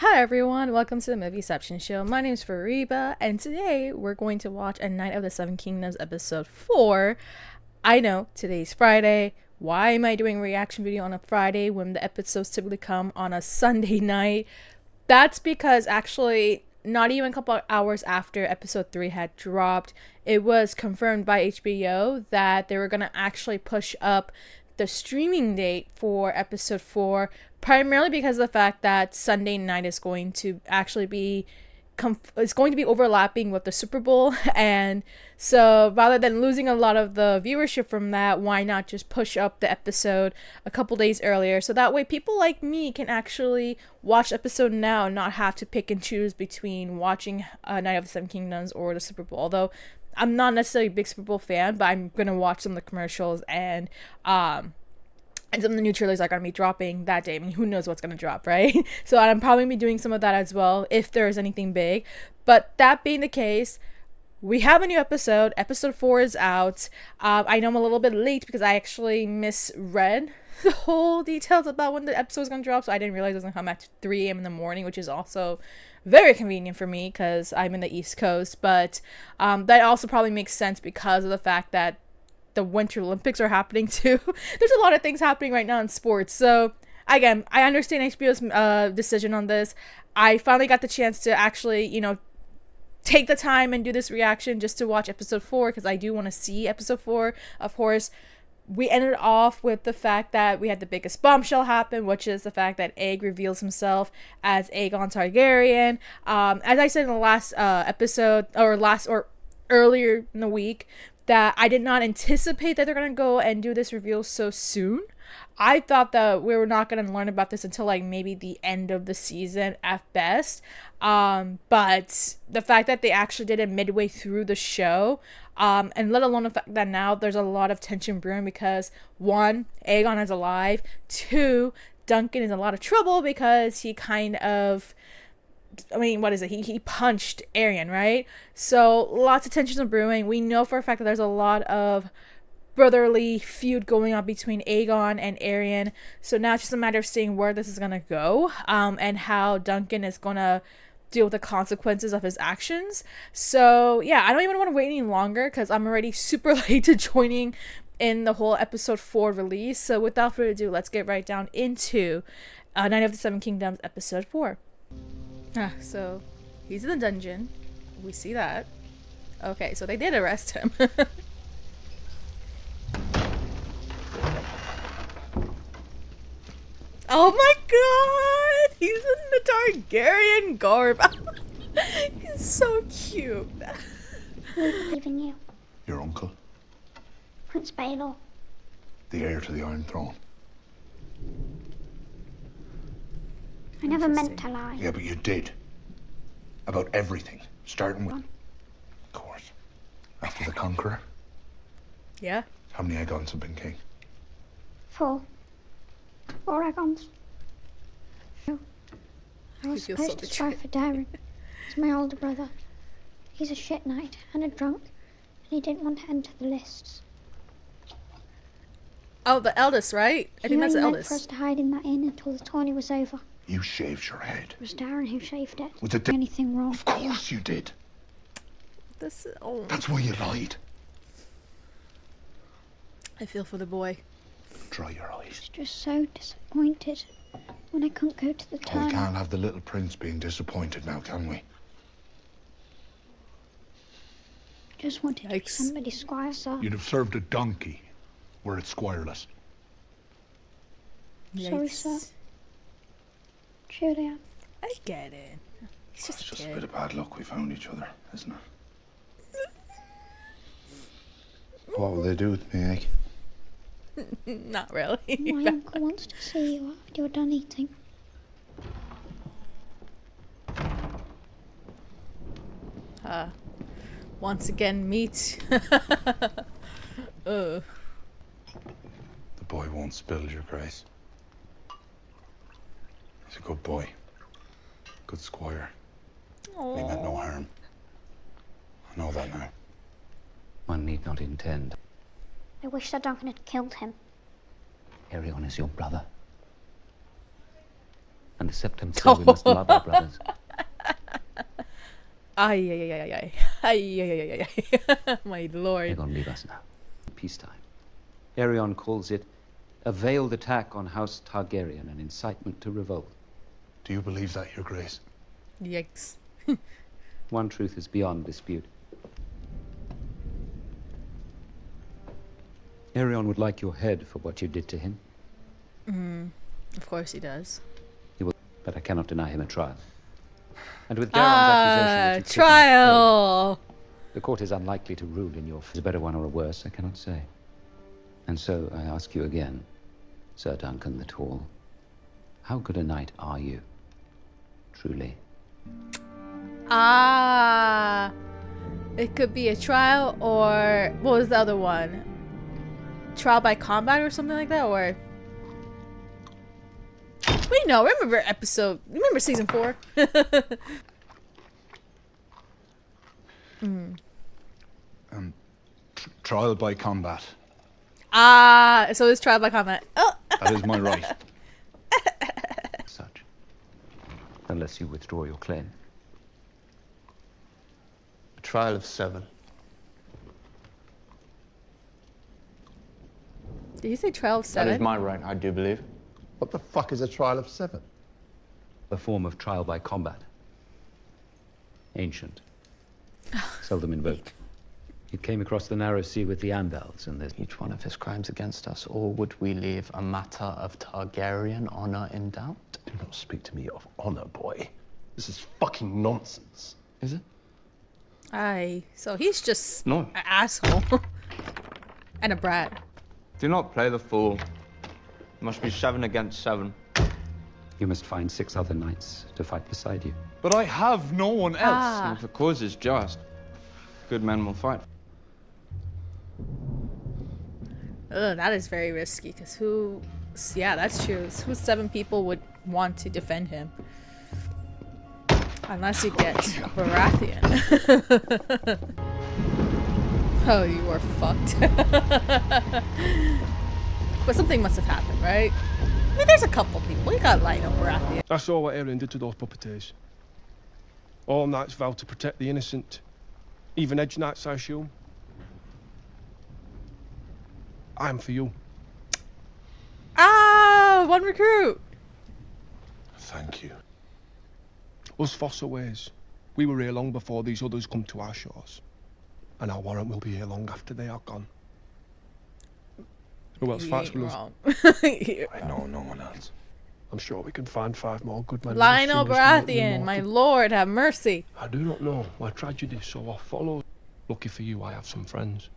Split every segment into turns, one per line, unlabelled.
Hi everyone, welcome to the Movieception Show. My name is Fariba, and today we're going to watch A Night of the Seven Kingdoms episode 4. I know, today's Friday. Why am I doing a reaction video on a Friday when the episodes typically come on a Sunday night? That's because actually, not even a couple of hours after episode 3 had dropped, it was confirmed by HBO that they were going to actually push up the streaming date for episode 4, primarily because of the fact that Sunday night is going to actually be overlapping with the Super Bowl, and so rather than losing a lot of the viewership from that, why not just push up the episode a couple days earlier, so that way people like me can actually watch the episode now and not have to pick and choose between watching Night of the Seven Kingdoms or the Super Bowl. Although I'm not necessarily a big Super Bowl fan, but I'm gonna watch some of the commercials and some of the new trailers are going to be dropping that day. I mean, who knows what's going to drop, right? So I'm probably going to be doing some of that as well if there is anything big. But that being the case, we have a new episode. Episode 4 is out. I know I'm a little bit late because I actually misread the whole details about when the episode is going to drop. So I didn't realize it was going to come at 3 a.m. in the morning, which is also very convenient for me because I'm in the East Coast. But that also probably makes sense because of the fact that the Winter Olympics are happening too. There's a lot of things happening right now in sports. So again, I understand HBO's decision on this. I finally got the chance to actually, take the time and do this reaction just to watch episode 4 because I do want to see episode 4. Of course, we ended off with the fact that we had the biggest bombshell happen, which is the fact that Aegon reveals himself as Aegon Targaryen. As I said in the last episode, or earlier in the week, that I did not anticipate that they're going to go and do this reveal so soon. I thought that we were not going to learn about this until like maybe the end of the season at best. But the fact that they actually did it midway through the show, and let alone the fact that now there's a lot of tension brewing because 1, Aegon is alive. 2, Duncan is in a lot of trouble because he kind of... what is it? He punched Aryan, right? So lots of tensions are brewing. We know for a fact that there's a lot of brotherly feud going on between Aegon and Aryan. So now it's just a matter of seeing where this is gonna go, and how Duncan is gonna deal with the consequences of his actions. So yeah, I don't even want to wait any longer because I'm already super late to joining in the whole episode 4 release. So without further ado, let's get right down into Night of the Seven Kingdoms episode 4. So he's in the dungeon. We see that. Okay, so they did arrest him. Oh my god! He's in the Targaryen garb. He's so cute.
We believe in you.
Your uncle?
Prince Baelor.
The heir to the Iron Throne?
I never meant to lie.
Yeah, but you did. About everything. Starting with... Of course. After the Conqueror?
Yeah.
How many Aegons have been king?
4. 4 Aegons. No. I was
feel
supposed
so
to strive for Darren. He's my older brother. He's a shit knight and a drunk, and he didn't want to enter the lists.
Oh, the eldest, right? I think that's the
He only meant for us
eldest.
to hide in that inn until the tourney was over.
You shaved your head.
It was Darren who shaved it.
Was it
Anything wrong?
Of course you did.
This is... Oh.
That's why you lied.
I feel for the boy.
Dry your
I
eyes.
was just so disappointed when I couldn't go to the
Oh, we
tourney.
can't have the little prince being disappointed now, can we?
Just wanted to be
Yikes.
somebody's squire, sir.
You'd have served a donkey were it squireless.
Sorry, sir. Surely
I get it. He's
It's
just a
just a
kid.
bit of bad luck we found each other, isn't it? What will they do with me, Egg?
Not really.
My uncle wants to see you after you're done eating.
Once again, meat.
The boy won't spill, Your Grace. He's a good boy. Good squire. He meant no harm. I know that now.
One need not intend.
I wish that Duncan had killed him.
Arion is your brother. And the septum said we must love our brothers.
Ay, ay, ay, ay, ay. Ay, ay, ay, ay, ay. My
They're
lord.
going to leave us now. Peacetime. Aerion calls it a veiled attack on House Targaryen, an incitement to revolt.
Do you believe that, Your Grace?
Yikes.
One truth is beyond dispute. Aerion would like your head for what you did to him.
Of course he does.
He will, but I cannot deny him a trial. And with Garon's accusation, which is
Trial.
the court is unlikely to rule in your favor. A better one or a worse, I cannot say. And so I ask you again, Sir Duncan the Tall, how good a knight are you? Truly.
It could be a trial, or what was the other one? Trial by combat or something like that, or wait, no, remember season 4?
Trial by combat.
So it's trial by combat. Oh.
That is my right.
Such. Unless you withdraw your claim.
A trial of 7.
Did you say trial of
That
7?
is my right, I do believe.
What the fuck is a trial of 7?
A form of trial by combat. Ancient. Seldom invoked. It came across the narrow sea with the Andals, and there's
Each one of his crimes against us, or would we leave a matter of Targaryen honor in doubt?
Do not speak to me of honor, boy. This is fucking nonsense.
Is it?
So he's just
No.
an asshole. And a brat.
Do not play the fool. It must be 7 against 7.
You must find 6 other knights to fight beside you.
But I have no one else.
And if the cause is just, good men will fight.
Ugh, that is very risky, because yeah, that's true. Who 7 people would want to defend him? Unless you get a Baratheon. Oh, you were fucked. But something must have happened, right? I mean, there's a couple people. You gotta line up Baratheon.
I saw what Aaron did to those puppeteers. All knights vow to protect the innocent. Even edge knights, I assume. I'm for you.
One recruit.
Thank you.
Us Fossaways, we were here long before these others come to our shores. And our warrant will be here long after they are gone. Who else
You
fights
ain't
with us?
wrong.
I know no one else.
I'm sure we can find 5 more good men.
Lionel
with us soon as we
Baratheon,
make
my
them
lord, have mercy.
immortal. I do not know why tragedy so oft follows. Lucky for you, I have some friends.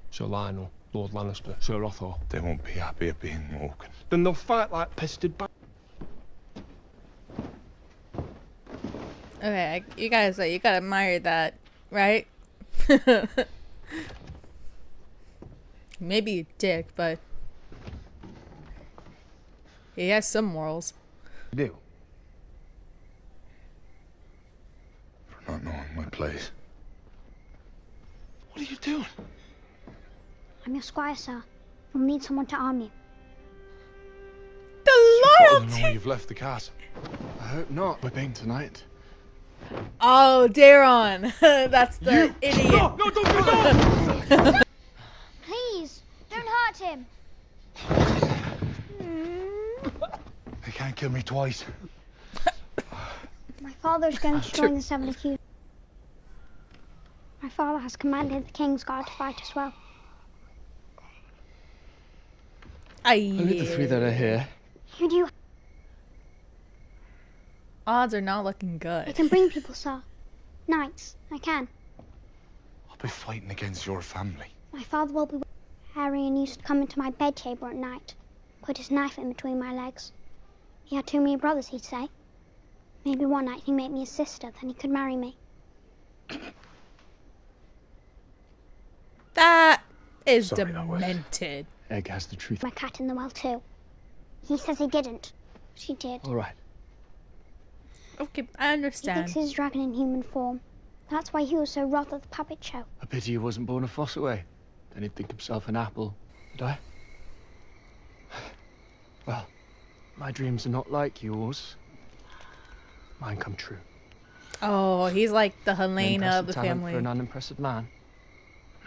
Sir Lionel, Lord Lannister, Sir Otho.
They won't be happy at being woken.
Then they'll fight like pestered by.
Okay, you guys, you gotta admire that, right? Maybe a dick, but he has some morals.
You do.
For not knowing my place.
What are you doing?
I'm your squire, sir. You'll need someone to arm you.
The
I know
loyalty!
you've left the castle.
I hope not. We're paying tonight.
Oh, Daron! That's the idiot.
No, don't do that!
Please, don't hurt him.
They can't kill me twice.
My father is going to join the 7 accused. My father has commanded the King's Guard to fight as well.
Only the 3 that are here.
Who do you...
Odds are not looking
I
good.
can bring people, sir. Knights, I can.
I'll be fighting against your family.
My father will be... Targaryen used to come into my bedchamber at night, put his knife in between my legs. He had too many brothers, he'd say. Maybe one night he'd make me his sister, then he could marry me.
That is
Sorry, that was-
demented.
Egg has the truth.
My cat in the well, too. He says he didn't. She did.
All right.
Okay, I
He
understand.
thinks he's a dragon in human form. That's why he was so wroth at the puppet show.
A pity he wasn't born a Fossaway. Then he'd think himself an apple. Did I? Well, my dreams are not like yours.
mine come true.
Oh, he's like the
An
Helena of
impressive
the
talent for
family.
an unimpressive man,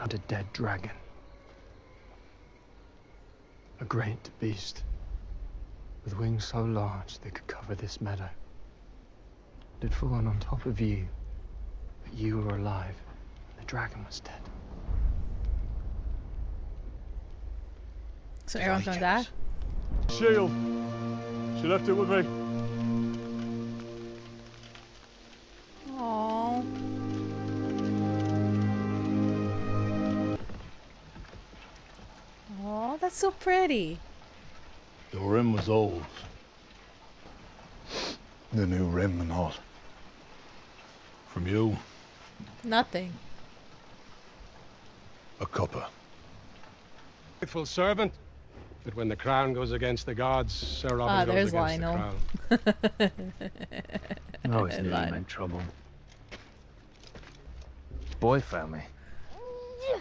and a dead dragon. A great beast, with wings so large they could cover this meadow. It had fallen on top of you, but you were alive, and the dragon was dead.
So everyone's gonna die?
Shield. She left it with me.
Aww. Aww, that's so pretty.
The rim was old. The new rim and all. From you,
Nothing.
a cuppa.
Faithful servant. But when the crown goes against the gods, Sir Robin goes
there's
against
Lionel.
the crown.
I always knew you
Lionel.
meant trouble. Boy found me.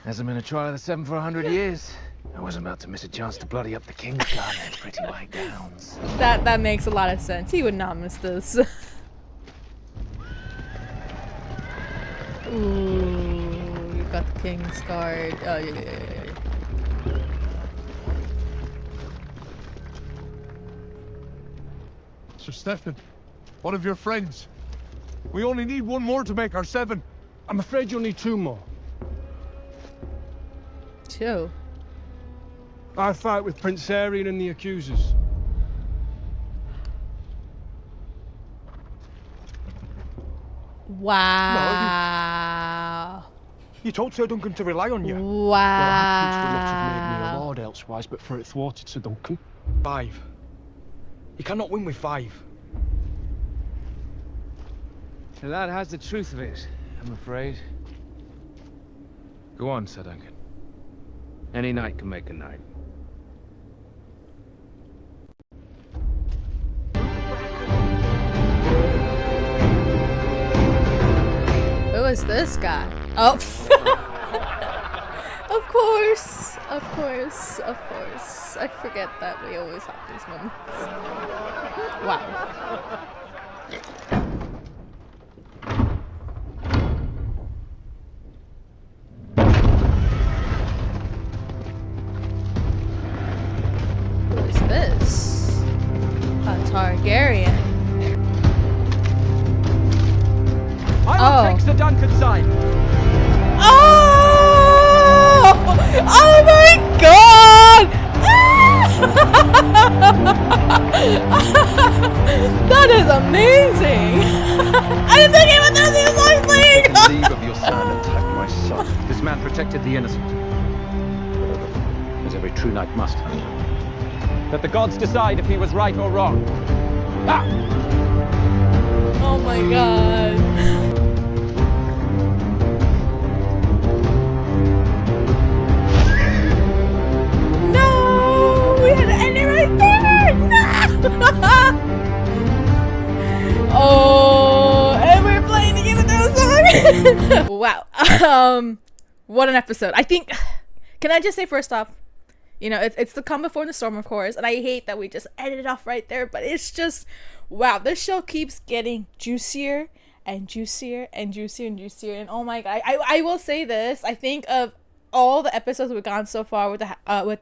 Hasn't been a trial of the seven for 100 years. I wasn't about to miss a chance to bloody up the King's Guard in their pretty white gowns.
That makes a lot of sense. He would not miss this. Ooh, you got the King's Guard. Oh, yeah.
Sir Stefan, one of your friends. We only need one more to make our 7.
I'm afraid you'll need 2 more.
2.
I fight with Prince Aryan and the accusers.
Wow.
You told Sir Duncan to rely on you.
Wow.
Well, our chiefs would not have made me a lord elsewise, but for it thwarted Sir Duncan. 5. You cannot win with 5.
The lad has the truth of it, I'm afraid. Go on, Sir Duncan. Any knight can make a knight.
Who is this guy? Oh. Of course. I forget that we always have these moments. Wow. Who is this? A Targaryen.
I will take Sir Duncan's side.
Oh! Oh my god! That is amazing! I didn't think he would do this lightning!
Leave of your son attacked my son. This man protected the innocent. As every true knight must. Let the gods decide if he was right or wrong. Ah!
Oh my god. No! We had to end it right there! No! Oh, and we're playing the Game of Thrones song! Wow. What an episode. I think, can I just say first off, you know, it's the calm before the storm, of course, and I hate that we just ended it off right there, but it's just, wow, this show keeps getting juicier and juicier and juicier and juicier, and oh my god, I will say this, I think of all the episodes we've gone so far with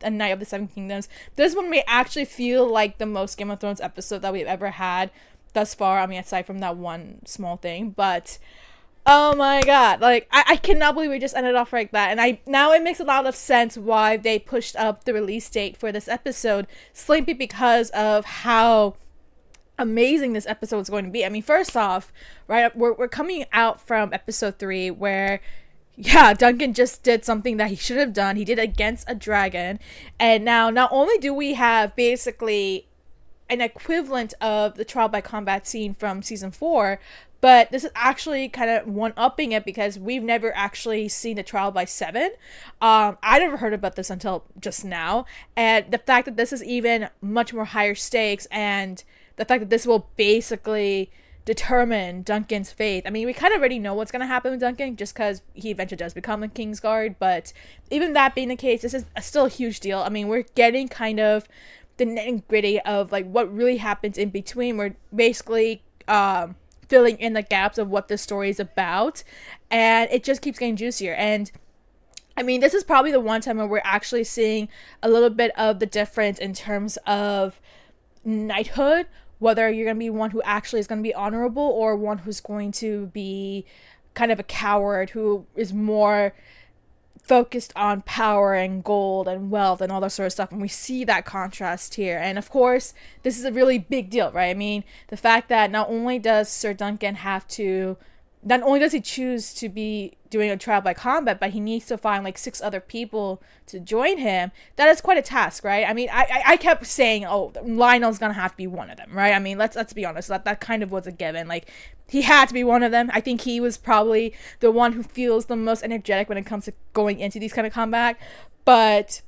A Night of the Seven Kingdoms, this one may actually feel like the most Game of Thrones episode that we've ever had thus far. I mean, aside from that one small thing, but oh my god, like I cannot believe we just ended off like that, and now it makes a lot of sense why they pushed up the release date for this episode simply because of how amazing this episode is going to be. I mean, first off, right, we're coming out from episode 3 where, yeah, Duncan just did something that he should have done. He did against a dragon, and now not only do we have basically an equivalent of the trial by combat scene from season 4, but this is actually kind of one-upping it because we've never actually seen the trial by 7. I never heard about this until just now, and the fact that this is even much more higher stakes, and the fact that this will basically determine Duncan's fate. I mean, we kind of already know what's going to happen with Duncan just because he eventually does become a Kingsguard, but even that being the case, this is still a huge deal. I mean, we're getting kind of the nitty gritty of like what really happens in between. We're basically filling in the gaps of what the story is about, and it just keeps getting juicier. And I mean, this is probably the one time where we're actually seeing a little bit of the difference in terms of knighthood, whether you're going to be one who actually is going to be honorable or one who's going to be kind of a coward who is more focused on power and gold and wealth and all that sort of stuff. And we see that contrast here. And of course, this is a really big deal, right? I mean, the fact that not only does Sir Duncan have to, not only does he choose to be doing a trial by combat, but he needs to find like 6 other people to join him. That is quite a task, right? I mean, I kept saying, oh, Lionel's gonna have to be one of them, right? I mean, let's be honest, that kind of was a given. Like, he had to be one of them. I think he was probably the one who feels the most energetic when it comes to going into these kind of combat. But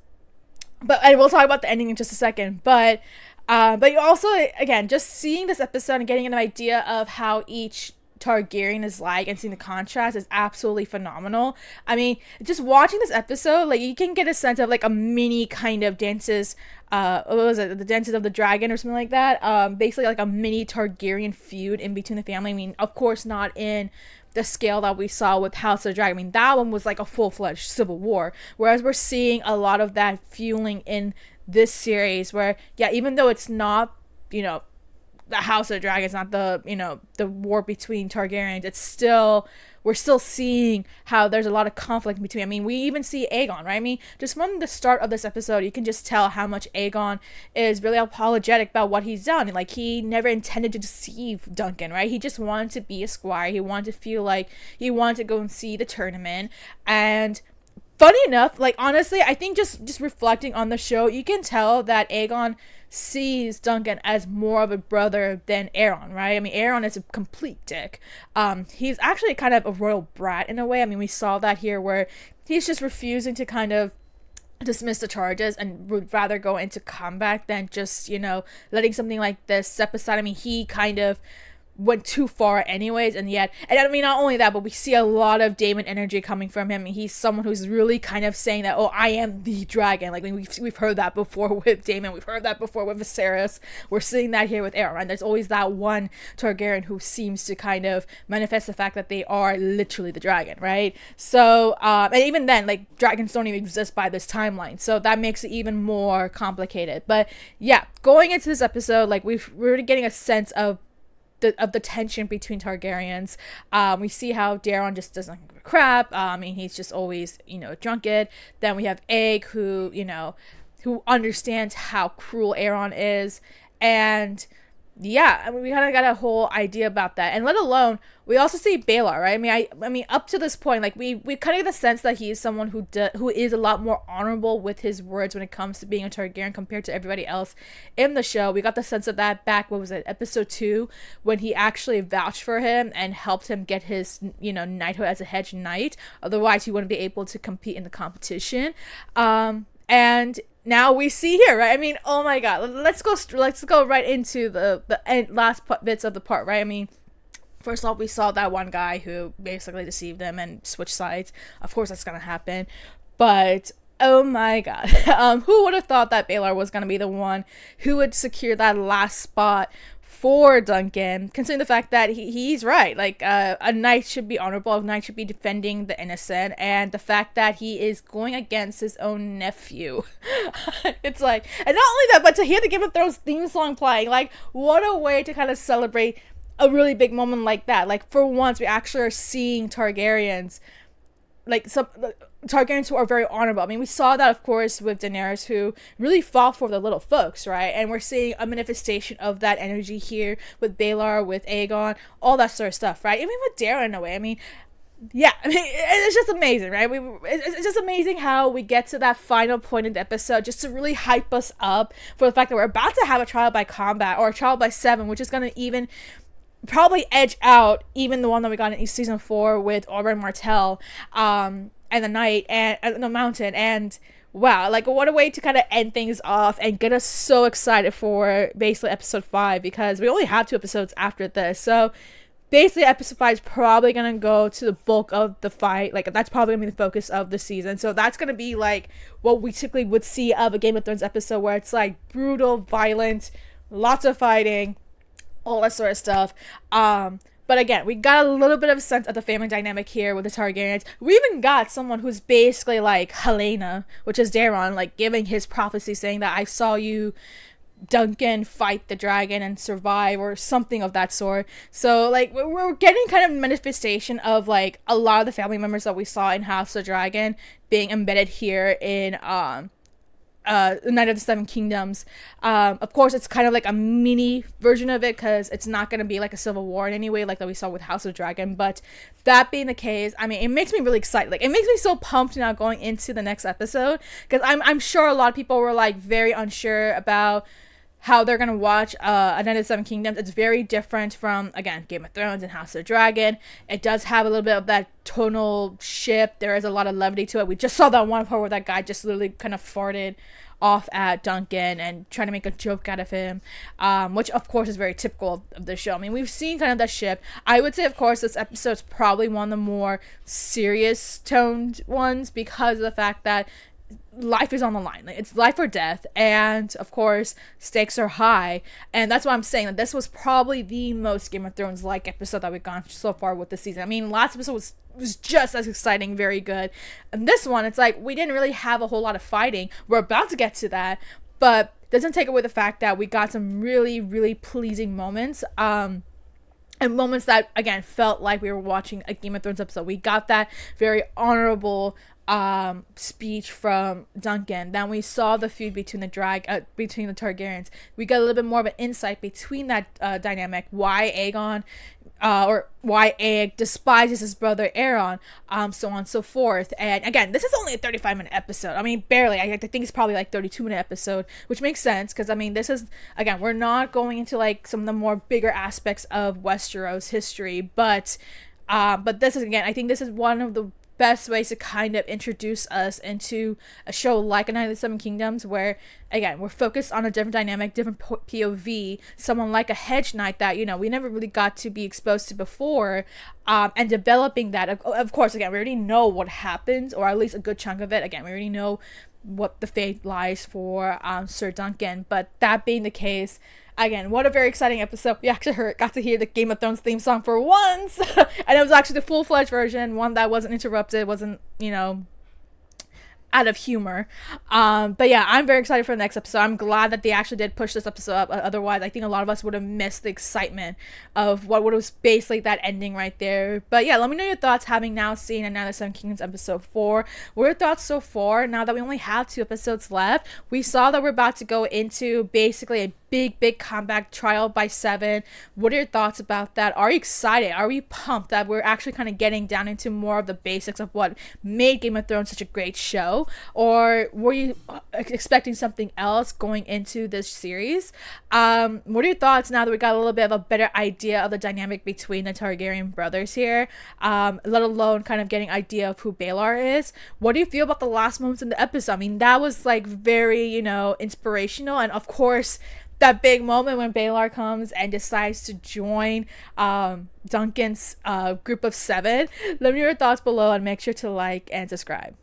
and we'll talk about the ending in just a second. But you also, again, just seeing this episode and getting an idea of how each Targaryen is like and seeing the contrast is absolutely phenomenal. I mean, just watching this episode, like, you can get a sense of like a mini kind of dances, what was it, the Dances of the Dragon or something like that, basically like a mini Targaryen feud in between the family. I mean, of course not in the scale that we saw with House of the Dragon. I mean, that one was like a full-fledged civil war, whereas we're seeing a lot of that fueling in this series where, yeah, even though it's not, you know, the House of the Dragon, it's not the, you know, the war between Targaryens, it's still, we're still seeing how there's a lot of conflict between, I mean, we even see Aegon, right? I mean, just from the start of this episode, you can just tell how much Aegon is really apologetic about what he's done. Like, he never intended to deceive Duncan, right? He just wanted to be a squire. He wanted to feel like he wanted to go and see the tournament. And funny enough, like, honestly, I think just reflecting on the show, you can tell that Aegon sees Duncan as more of a brother than Aeron, right? I mean, Aeron is a complete dick. He's actually kind of a royal brat in a way. I mean, we saw that here where he's just refusing to kind of dismiss the charges and would rather go into combat than just, you know, letting something like this step aside. I mean, he kind of went too far anyways, and yet, and I mean, not only that, but we see a lot of Daemon energy coming from him. I mean, he's someone who's really kind of saying that, oh, I am the dragon. Like, we've heard that before with Daemon, we've heard that before with Viserys, we're seeing that here with Aeron, and there's always that one Targaryen who seems to kind of manifest the fact that they are literally the dragon, right? So, and even then, like, dragons don't even exist by this timeline, so that makes it even more complicated. But yeah, going into this episode, like, we're really getting a sense of the tension between Targaryens. We see how Daeron just doesn't give a crap. I mean, he's just always, you know, drunkard. Then we have Aeg, who, you know, who understands how cruel Aeron is. And yeah, I mean, we kind of got a whole idea about that. And let alone, we also see Baelor, right? I mean, up to this point, like, we kind of get the sense that he is someone who is a lot more honorable with his words when it comes to being a Targaryen compared to everybody else in the show. We got the sense of that back, what was it, episode 2, when he actually vouched for him and helped him get his, you know, knighthood as a hedge knight. Otherwise, he wouldn't be able to compete in the competition. And now we see here, right? I mean, oh my god, let's go right into the last bits of the part, right? I mean, first off, we saw that one guy who basically deceived them and switched sides. Of course, that's gonna happen, but oh my god, who would have thought that Baelor was gonna be the one who would secure that last spot for Duncan, considering the fact that he's right. Like, a knight should be honorable, a knight should be defending the innocent, and the fact that he is going against his own nephew. It's like, and not only that, but to hear the Game of Thrones theme song playing, like, what a way to kind of celebrate a really big moment like that. Like, for once, we actually are seeing Targaryens, like, some Targaryens who are very honorable. I mean, we saw that, of course, with Daenerys, who really fought for the little folks, right? And we're seeing a manifestation of that energy here with Baelor, with Aegon, all that sort of stuff, right? Even with Daeron, in a way. I mean, yeah, I mean, it's just amazing, right? It's just amazing how we get to that final point in the episode just to really hype us up for the fact that we're about to have a trial by combat, or a trial by 7, which is going to even probably edge out even the one that we got in season 4 with Oberyn Martell, and the Night and the Mountain. And wow, like, what a way to kind of end things off and get us so excited for basically episode 5, because we only have 2 episodes after this. So basically episode 5 is probably gonna go to the bulk of the fight. Like, that's probably gonna be the focus of the season. So that's gonna be like what we typically would see of a Game of Thrones episode, where it's like brutal, violent, lots of fighting, all that sort of stuff. But again, we got a little bit of a sense of the family dynamic here with the Targaryens. We even got someone who's basically like Helena, which is Daeron, like giving his prophecy saying that I saw you, Duncan, fight the dragon and survive, or something of that sort. So like we're getting kind of manifestation of like a lot of the family members that we saw in House of Dragon being embedded here in Night of the Seven Kingdoms. Of course, it's kind of like a mini version of it because it's not going to be like a civil war in any way like that we saw with House of Dragon. But that being the case, I mean, it makes me really excited. Like, it makes me so pumped now going into the next episode because I'm sure a lot of people were like very unsure about how they're gonna watch A Night of the Seven Kingdoms. It's very different from, again, Game of Thrones and House of Dragon. It does have a little bit of that tonal shift. There is a lot of levity to it. We just saw that one part where that guy just literally kind of farted off at Duncan and trying to make a joke out of him, which of course is very typical of the show. I mean, we've seen kind of that shift. I would say, of course, this episode's probably one of the more serious toned ones because of the fact that life is on the line. Like, it's life or death, and of course stakes are high, and that's why I'm saying that this was probably the most Game of Thrones like episode that we've gone so far with the season. I mean, last episode was just as exciting, very good, and this one, it's like we didn't really have a whole lot of fighting. We're about to get to that, but doesn't take away the fact that we got some really, really pleasing moments, and moments that again felt like we were watching a Game of Thrones episode. We got that very honorable speech from Duncan. Then we saw the feud between the Targaryens. We got a little bit more of an insight between that dynamic. Why Aegon, or why Aeg despises his brother Aeron, so on and so forth. And again, this is only a 35-minute episode. I mean, barely. I think it's probably like 32-minute episode, which makes sense because I mean, this is, again, we're not going into like some of the more bigger aspects of Westeros history, but this is, again, I think this is one of the best ways to kind of introduce us into a show like A Night of the Seven Kingdoms, where again we're focused on a different dynamic, different POV, someone like a hedge knight that, you know, we never really got to be exposed to before, and developing that. Of course, again, we already know what happens, or at least a good chunk of it. Again, we already know what the fate lies for Sir Duncan, but that being the case, again, what a very exciting episode. We actually got to hear the Game of Thrones theme song for once. And it was actually the full-fledged version, one that wasn't interrupted, wasn't, you know, out of humor. But yeah, I'm very excited for the next episode. I'm glad that they actually did push this episode up. Otherwise, I think a lot of us would have missed the excitement of what was basically that ending right there. But yeah, let me know your thoughts having now seen A Night of the Seven Kingdoms episode 4. What are your thoughts so far now that we only have 2 episodes left? We saw that we're about to go into basically a big comeback, trial by 7. What are your thoughts about that? Are you excited? Are we pumped that we're actually kind of getting down into more of the basics of what made Game of Thrones such a great show? Or were you expecting something else going into this series? What are your thoughts now that we got a little bit of a better idea of the dynamic between the Targaryen brothers here, let alone kind of getting idea of who Baelor is? What do you feel about the last moments in the episode? I mean, that was like very, you know, inspirational, and of course that big moment when Baelor comes and decides to join Duncan's group of 7. Let me know your thoughts below and make sure to like and subscribe.